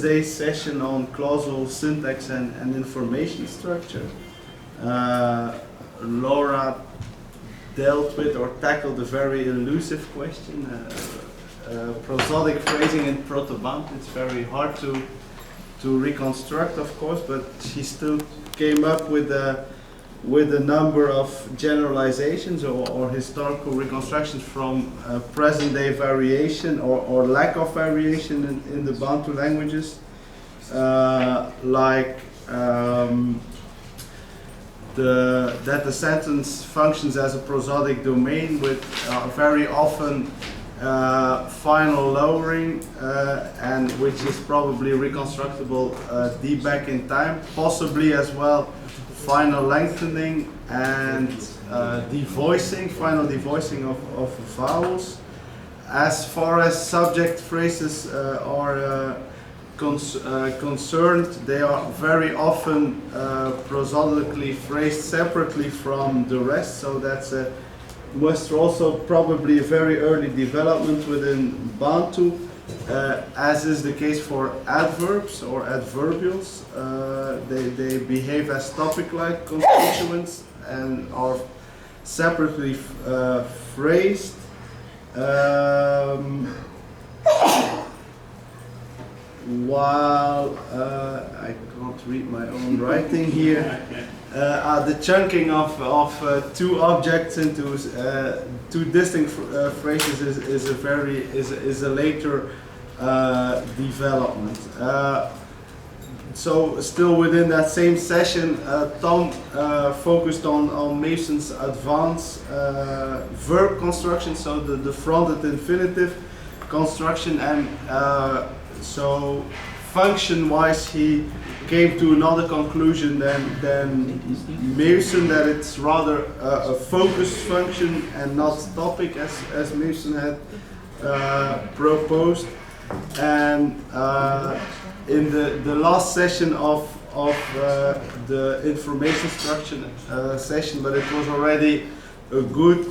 Today's session on clausal syntax and information structure. Laura dealt with or tackled a very elusive question, prosodic phrasing in Proto-Bantu. It's very hard to reconstruct, of course, but she still came up with a number of generalizations or historical reconstructions from present-day variation or lack of variation in the Bantu languages, like that the sentence functions as a prosodic domain with very often final lowering, and which is probably reconstructible deep back in time, possibly as well final lengthening and devoicing, final devoicing of vowels. As far as subject phrases are concerned, they are very often prosodically phrased separately from the rest, so that's was also probably a very early development within Bantu, as is the case for adverbs or adverbials. They behave as topic-like constituents and are separately phrased. While I can't read my own writing here, the chunking of two objects into two distinct phrases is a later development. So still within that same session, Tom focused on Mason's advanced verb construction, so the fronted infinitive construction, and so function-wise he came to another conclusion than Mason, that it's rather a focus function and not topic as Mason had proposed. And in the last session of the information structure session, but it was already a good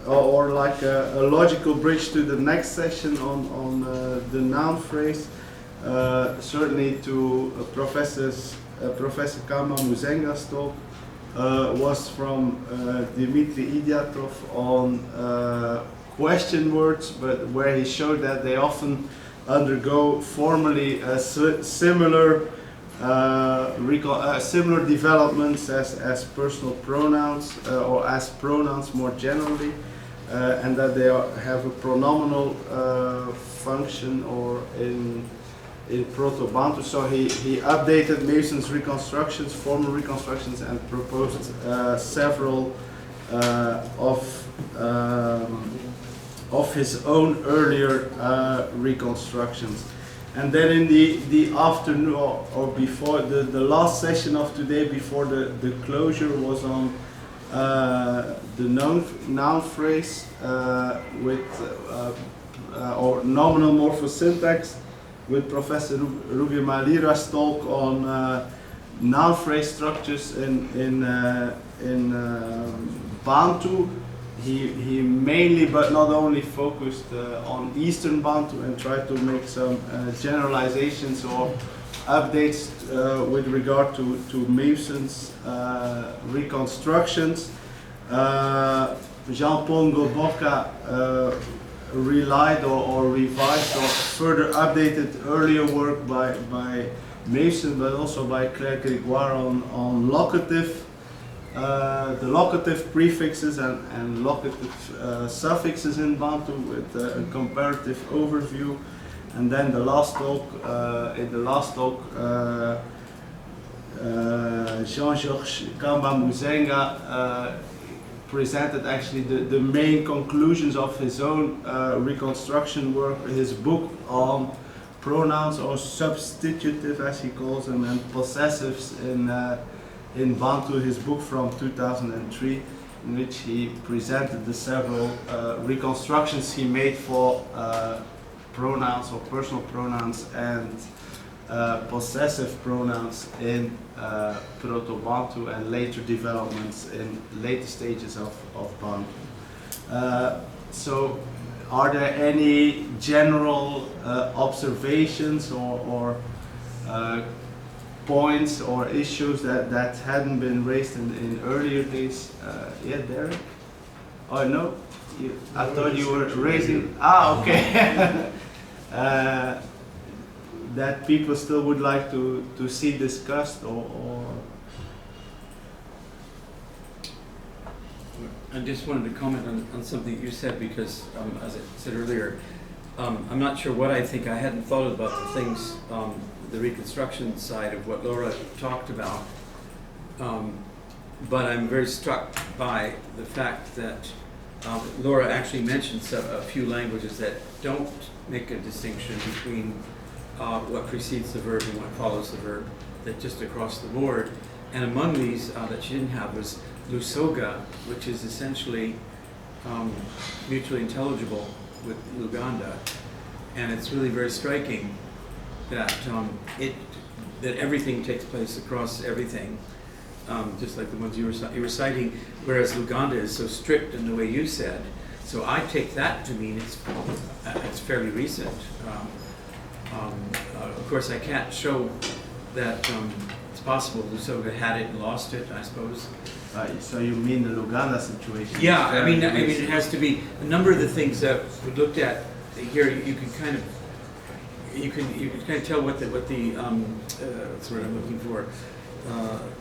or like a logical bridge to the next session on the noun phrase, certainly to Professor Kamba Muzenga's talk, was from Dimitri Idiatov on question words, but where he showed that they often undergo formally similar developments as personal pronouns or as pronouns more generally, and that they have a pronominal function or in Proto-Bantu. So he updated Mason's reconstructions, formal reconstructions, and proposed several of his own earlier reconstructions. And then in the afternoon or before the last session of today, before the closure, was on the noun phrase with or nominal morphosyntax, with Professor Ruby Malira's talk on noun phrase structures in Bantu. He mainly, but not only, focused on Eastern Bantu and tried to make some generalizations or updates with regard to Mason's reconstructions. Jean-Paul Ngoboka relied or revised or further updated earlier work by Mason, but also by Claire Grégoire on locative, the locative prefixes and locative suffixes in Bantu, with a comparative overview. And then in the last talk, Jean-Georges Kamba Muzenga presented actually the main conclusions of his own reconstruction work, his book on pronouns, or substitutive as he calls them, and possessives in Bantu, his book from 2003, in which he presented the several reconstructions he made for pronouns or personal pronouns and possessive pronouns in Proto-Bantu, and later developments in later stages of Bantu. So are there any general observations or points or issues that hadn't been raised in earlier days. Yeah, Derek? Oh, no? I thought you were raising... Ah, okay. That people still would like to see discussed or... I just wanted to comment on something you said because, as I said earlier, I'm not sure what I think. I hadn't thought about the things, the reconstruction side of what Laura talked about, but I'm very struck by the fact that Laura actually mentioned a few languages that don't make a distinction between what precedes the verb and what follows the verb, that just across the board. And among these that she didn't have was Lusoga, which is essentially mutually intelligible with Luganda, and it's really very striking that that everything takes place across everything, just like the ones you were citing. Whereas Luganda is so strict in the way you said, so I take that to mean it's fairly recent. Of course, I can't show that it's possible Lusoga had it and lost it, I suppose. So you mean the Luganda situation? Yeah, I mean it has to be a number of the things that we looked at here. You can kind of tell what the what's the word I'm looking for.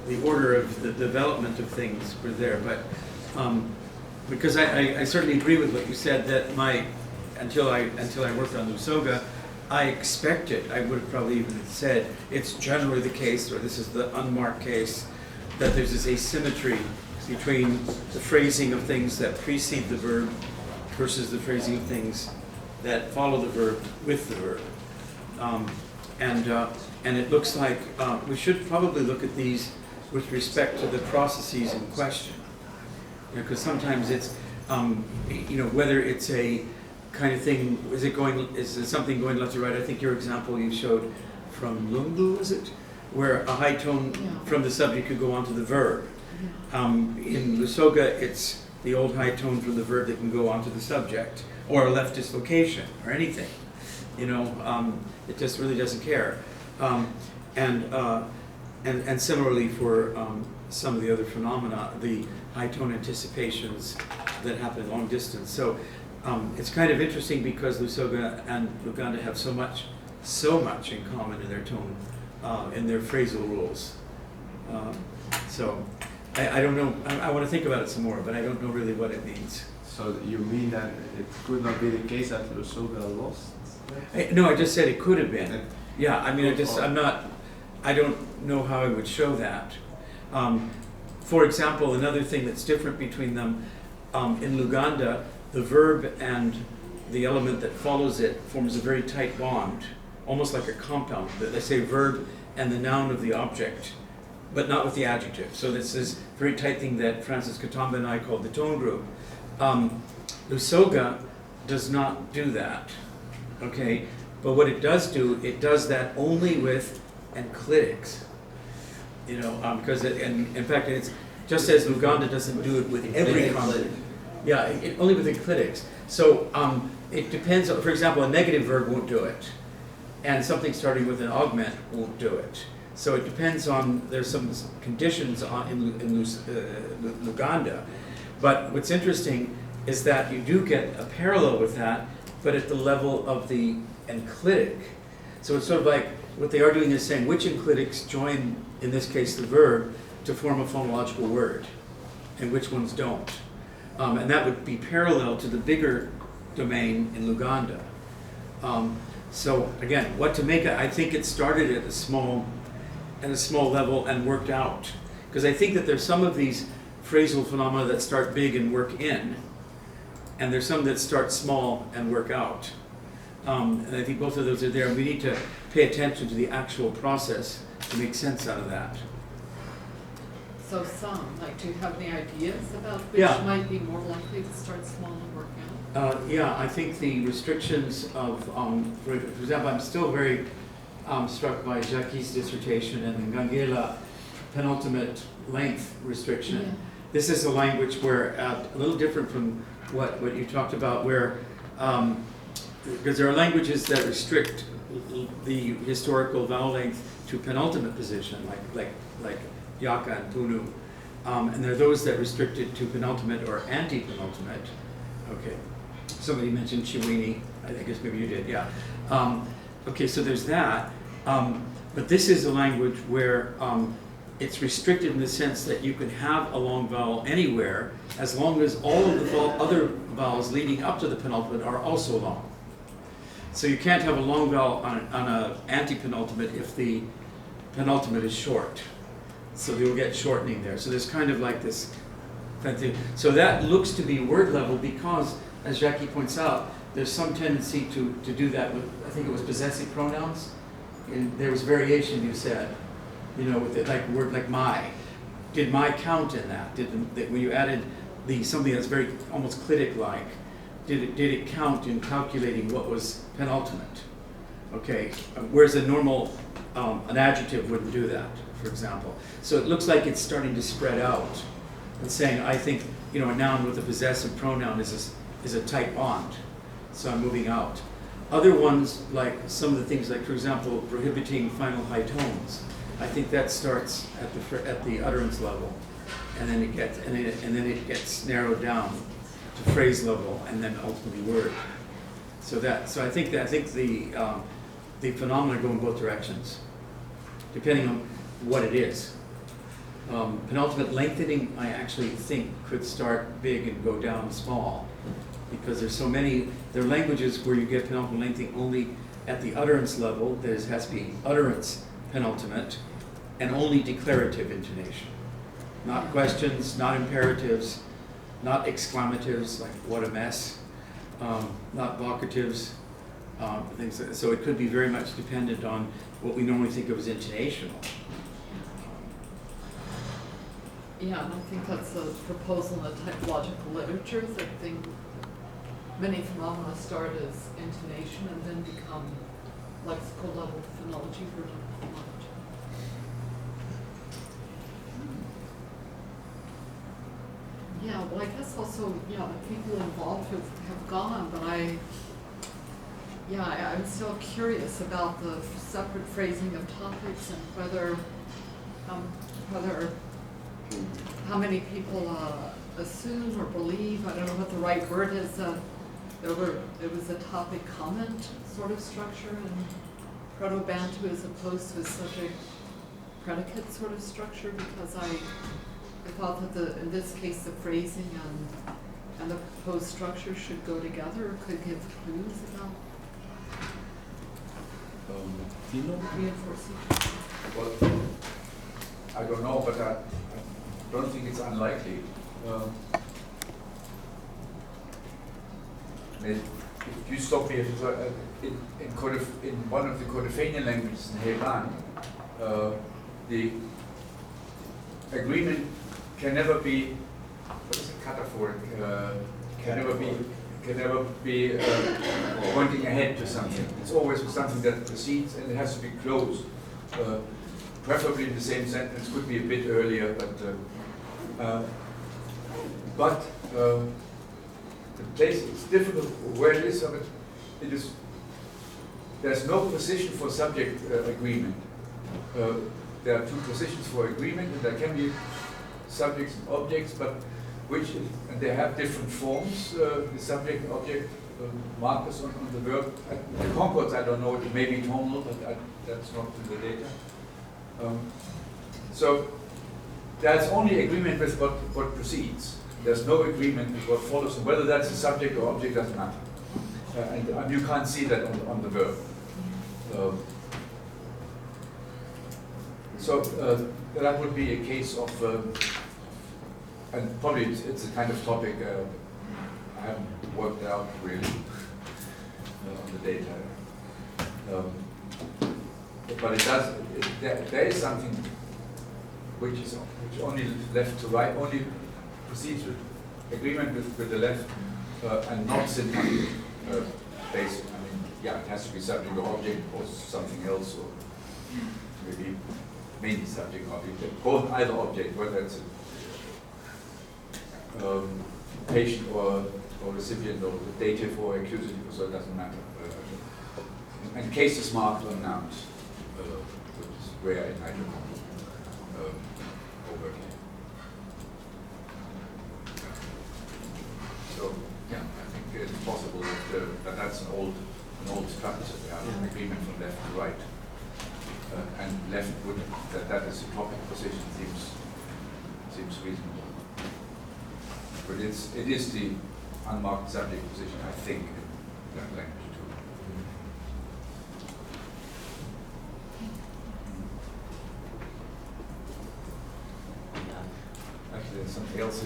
The order of the development of things were there, but because I certainly agree with what you said that until I worked on Lusoga, I expected, I would have probably even said it's generally the case, or this is the unmarked case, that there's this asymmetry between the phrasing of things that precede the verb versus the phrasing of things that follow the verb with the verb. And it looks like we should probably look at these with respect to the processes in question. Because sometimes it's, whether it's a kind of thing, is it something going left or right? I think your example you showed from Lundu, was it? Where a high tone from the subject could go on to the verb. In Lusoga, it's the old high tone from the verb that can go on to the subject, or a left dislocation, or anything. It just really doesn't care. And similarly for some of the other phenomena, the high tone anticipations that happen long distance. So it's kind of interesting because Lusoga and Luganda have so much in common in their tone, in their phrasal rules. So I don't know, I want to think about it some more, but I don't know really what it means. So you mean that it could not be the case that Lusoga lost? No, I just said it could have been. Yeah, I mean, I don't know how I would show that. For example, another thing that's different between them, in Luganda, the verb and the element that follows it forms a very tight bond, almost like a compound. They say verb and the noun of the object, but not with the adjective. So this is a very tight thing that Francis Katamba and I called the tone group. Lusoga does not do that, okay? But what it does do, it does that only with enclitics, because in fact, it's just as Luganda doesn't do it with every consonant. Yeah, only with enclitics. So it depends. For example, a negative verb won't do it, and something starting with an augment won't do it. So it depends on. There's some conditions in Luganda, but what's interesting is that you do get a parallel with that, but at the level of the enclitic. So it's sort of like what they are doing is saying which enclitics join, in this case, the verb to form a phonological word, and which ones don't. And that would be parallel to the bigger domain in Luganda. So again, what to make? I think it started at a small level and worked out, because I think that there's some of these phrasal phenomena that start big and work in, and there's some that start small and work out. And I think both of those are there, and we need to pay attention to the actual process to make sense out of that. So do you have any ideas about which might be more likely to start small and work out? Yeah, I think the restrictions of, for example, I'm still very struck by Jacques' dissertation and the Ngangela penultimate length restriction. Yeah. This is a language where, a little different from what you talked about, where, because there are languages that restrict the historical vowel length to to penultimate position, like Yaka and Punu. And there are those that restrict it to penultimate or anti-penultimate. Okay, somebody mentioned Chiwini, I guess maybe you did, yeah. Okay, so there's that. But this is a language where it's restricted in the sense that you can have a long vowel anywhere as long as all of the other vowels leading up to the penultimate are also long. So you can't have a long vowel on an anti-penultimate if the penultimate is short. So you'll get shortening there. So there's kind of like this thing. So that looks to be word level because, as Jackie points out, there's some tendency to do that with, I think it was possessive pronouns. And there was variation, you said, you know, with it, like word like my. Did my count in that? When you added something that's very almost clitic-like, did it count in calculating what was penultimate? Okay, whereas a normal, an adjective wouldn't do that, for example. So it looks like it's starting to spread out and saying, I think, you know, a noun with a possessive pronoun is a tight bond, so I'm moving out. Other ones, like some of the things, like for example, prohibiting final high tones, I think that starts at the utterance level, and then it gets narrowed down to phrase level, and then ultimately word. So I think the phenomena go in both directions, depending on what it is. Penultimate lengthening, I actually think, could start big and go down small, because there's so many. There are languages where you get penultimate lengthening only at the utterance level. There has to be utterance penultimate, and only declarative intonation. Not questions, not imperatives, not exclamatives like "what a mess," not vocatives, things. So it could be very much dependent on what we normally think of as intonational. Yeah, and I think that's a proposal in the typological literatures. I think many phenomena start as intonation and then become lexical level phonology, word level phonology. Yeah, well, I guess also, yeah, the people involved have gone, but I'm still curious about the separate phrasing of topics and whether how many people assume or believe, I don't know what the right word is, there was a topic comment sort of structure in Proto-Bantu as opposed to a subject predicate sort of structure, because I thought that in this case the phrasing and the proposed structure should go together, or could give clues about reinforcing. Well, I don't know, but I don't think it's unlikely. If you stop here, in one of the Cordofanian languages in Heiran, the agreement can never be, what is the kata for it? Can never be pointing ahead to something. It's always something that precedes, and it has to be close. Preferably in the same sentence, could be a bit earlier, but the place, it's difficult where it is. It is. There's no position for subject agreement. There are two positions for agreement, and there can be subjects and objects, but and they have different forms. The subject, object, markers on the verb. The concords, I don't know. It may be tonal, but that's not in the data. So there's only agreement with what precedes. There's no agreement with what follows, and whether that's a subject or object doesn't matter. And you can't see that on the verb. So that would be a case of, and probably it's a kind of topic I haven't worked out really on the data. But it does. There is something which only left to right, only proceeds with agreement with the left, and not syntactic basic. I mean, yeah, it has to be subject or object or something else, or maybe mainly subject object, both either object, whether it's a patient or recipient or dative or accusative, so it doesn't matter. And cases marked on nouns. where in hydrogen over here. So yeah, I think it's possible that that's an old structure. We have an agreement from left to right, and left would that is a topic position seems reasonable. But it is the unmarked subject position, I think, in that language too. Actually, there's something else.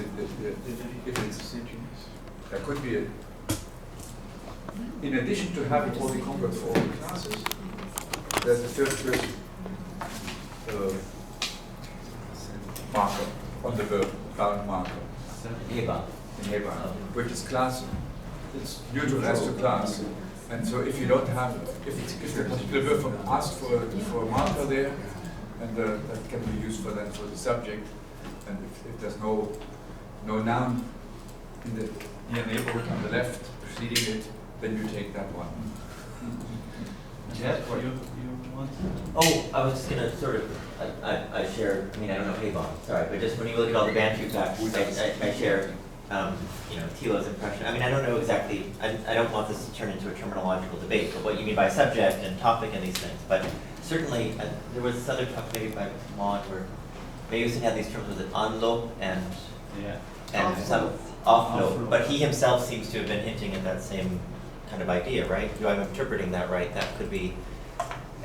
There could be in addition to having all the converts for all the classes, there's a third person marker on the verb, bound marker. In Hebrew, which is class. It's neutral as to class. And so if you don't have, if the particular verb from asked for a marker there, and that can be used for the subject, and if there's no noun in the near neighborhood on the left preceding it, then you take that one. Jeff, you want? Oh, I was just gonna sort of, I share, I mean, I don't know Avon, sorry, but just when you look at all the Bantu facts, I share, Thilo's impression. I mean, I don't know exactly, I don't want this to turn into a terminological debate, but what you mean by subject and topic and these things, but certainly, there was this other talk maybe by Maud where Mayusin had these terms, was it anlo and some offlo, but he himself seems to have been hinting at that same kind of idea, right? Do I'm interpreting that right? That could be,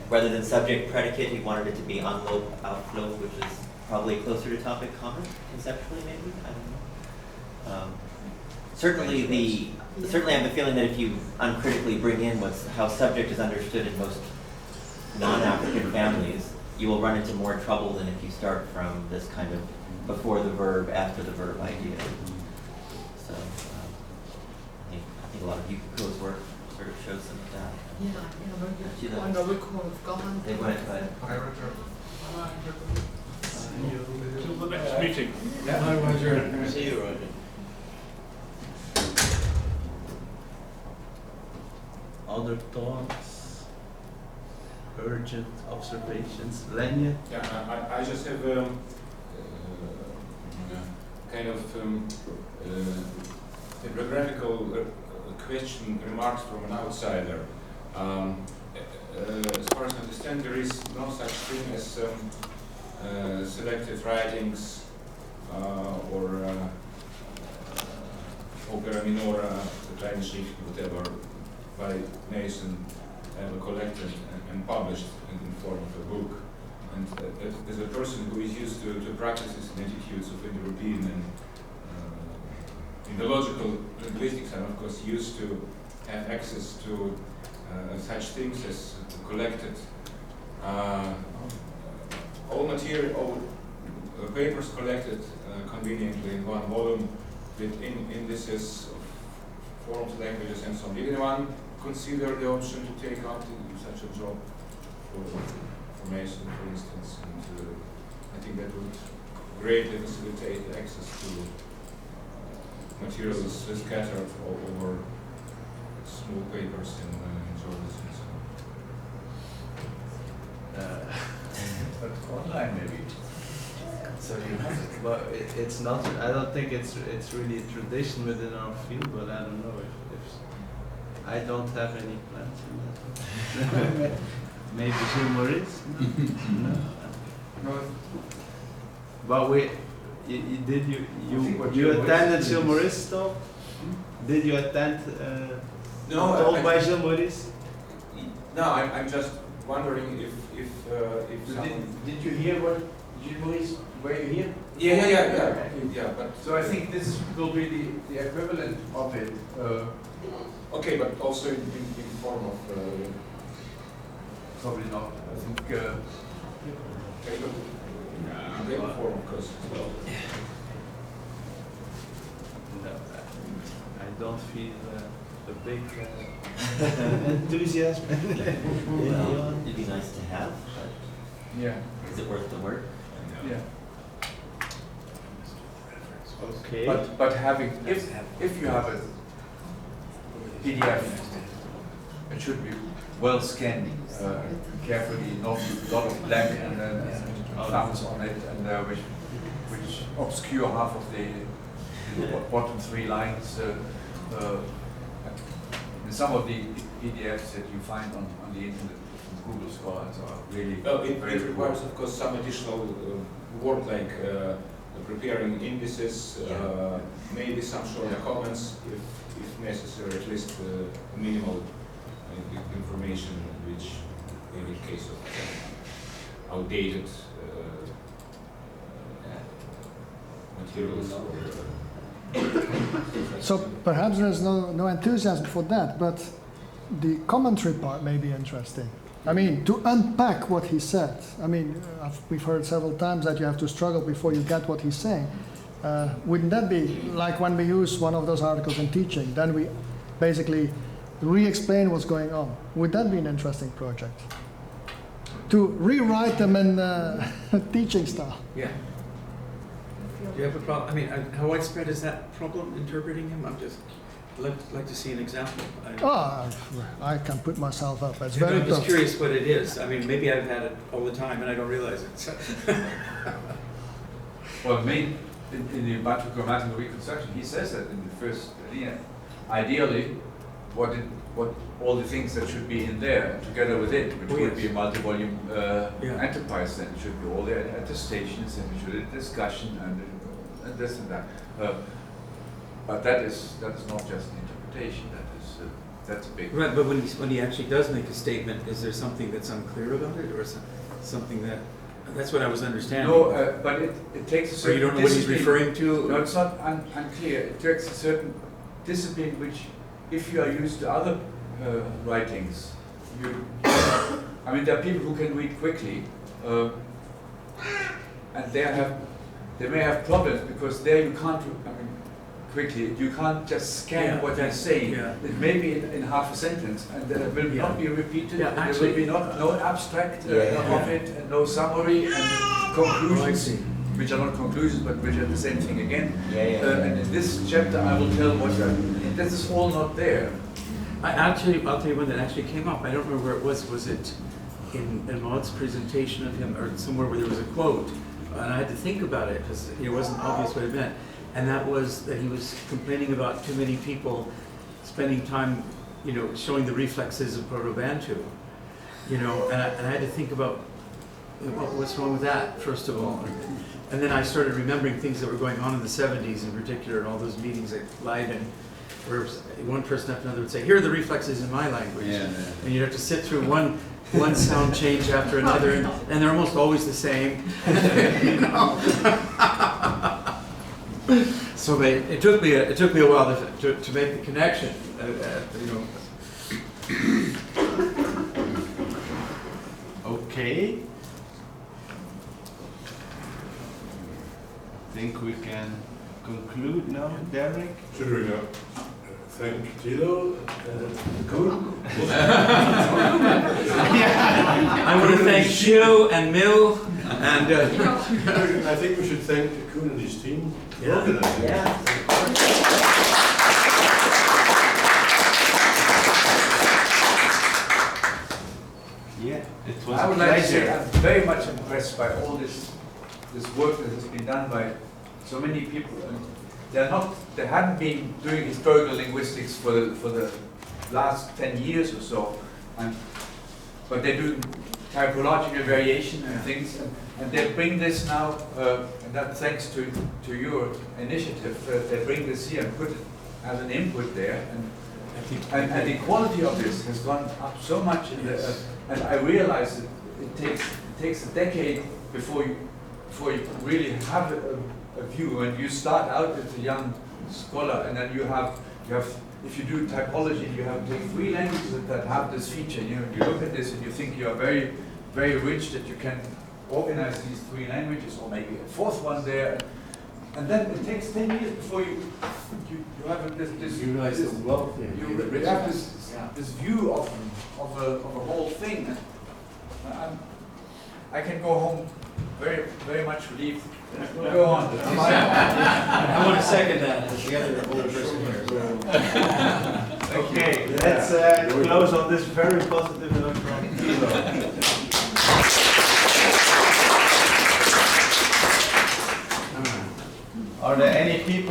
rather than subject predicate, he wanted it to be unload, outflow, which is probably closer to topic comment, conceptually maybe, I don't know. Certainly I have the feeling that if you uncritically bring in how subject is understood in most non-African families, you will run into more trouble than if you start from this kind of before the verb, after the verb idea. So I think a lot of Yuko's work sort of shows some of that. Yeah, I know we could have gone. They went, but Till the next meeting. Bye, Roger. see you, Roger. Other thoughts, urgent observations, Lenja? Yeah, I just have kind of a biographical question, remarks from an outsider. As far as I understand, there is no such thing as selected writings or opera minora, kleine Schrift, whatever, by Mason collected and published in the form of a book. And as a person who is used to practices and attitudes of Indo-European and Indo-logical linguistics, I'm of course used to have access to such things as collected all material, all papers collected conveniently in one volume with indices of forms, languages, and so on. Did anyone consider the option to take up such a job for Mason, for instance? And I think that would greatly facilitate access to materials scattered all over small papers and journals and so on. But online maybe. So you have it. Well, it's not. I don't think it's really a tradition within our field, but I don't know if I don't have any plans in that. Maybe Gilles Maurice. No. But you attended Gilles Maurice talk? Did you attend No, talk by Gilles Maurice? No, I'm just wondering if someone. Did you hear what Gilles Maurice, were you here? Yeah, but So I think this will be the equivalent of it. okay, but also in form of Probably not. I think paper form, of course, as well. No, I don't feel a big enthusiasm. It'd be nice to have, but yeah. is it worth the work? Yeah. Okay. But having if you have a PDF it should be well scanned carefully, not a lot of black and thumbs on it, and which obscure half of the bottom 3 lines. Some of the PDFs that you find on the internet from Google Scholars are really it requires, of course, some additional work, like preparing indices, maybe some short comments if necessary, at least minimal information, which in the case of outdated materials. So perhaps there's no enthusiasm for that, but the commentary part may be interesting. I mean, to unpack what he said. I mean, we've heard several times that you have to struggle before you get what he's saying. Wouldn't that be like when we use one of those articles in teaching, then we basically re-explain what's going on? Would that be an interesting project? To rewrite them in teaching style. Yeah. Do you have a problem? I mean, how widespread is that problem, interpreting him? I'm just like to see an example. I can put myself up. It's You know, very I'm just tough. curious what it is. I mean, maybe I've had it all the time and I don't realize it. So. Well, in the Bantu grammatical reconstruction, he says that in the first linea. Ideally, what all the things that should be in there together with it, which would be a multi-volume enterprise, then it should be all the attestations, and it should be a discussion and this and that. But that is not just an interpretation. That's a big Right, but when he actually does make a statement, is there something that's unclear about it, or something that? That's what I was understanding. No, but it takes a certain. Or you don't know what he's referring to? No, it's not unclear. It takes a certain discipline which, if you are used to other writings, I mean, there are people who can read quickly, and they may have problems because there you can't. Quickly, you can't just scan what they're saying. It may be in half a sentence, and then it will not be repeated. And there will be no abstract of it, and no summary, and conclusions, which are not conclusions, but which are the same thing again. And in this chapter, I will tell what this is all not there. I'll tell you one that actually came up. I don't remember where it was. Was it in Maud's presentation of him, or somewhere where there was a quote? And I had to think about it because it wasn't obvious what it meant. And that was that he was complaining about too many people spending time, showing the reflexes of Proto-Bantu, and I had to think about what's wrong with that, first of all. And then I started remembering things that were going on in the 70s in particular, and all those meetings at Leiden, where one person after another would say, here are the reflexes in my language. And you'd have to sit through one sound change after another, and they're almost always the same. So it took me a while to make the connection, Okay. I think we can conclude now, Derek. Should we thank Tilo? I want to thank Jill and Mil, and I think we should thank Koen and his team for organizing. It was I would a like to say pleasure. I'm very much impressed by all this work that has been done by so many people. And they hadn't been doing historical linguistics for the last 10 years or so, but they're doing typological variation and things, and they bring this now, and that thanks to your initiative, they bring this here and put it as an input there, and the quality of this has gone up so much, and I realize that it takes a decade before you really have a view. When you start out as a young scholar, and then you have if you do typology, you have to take 3 languages that have this feature. You look at this and you think you are very, very rich that you can organize these 3 languages, or maybe a 4th one there. And then it takes 10 years before you have this you realize the wealth. you have this view of a whole thing. And I can go home very, very much relieved. Go on. I want to second that as the other older person here. Okay, let's close on this very positive note from Thilo. Are there any people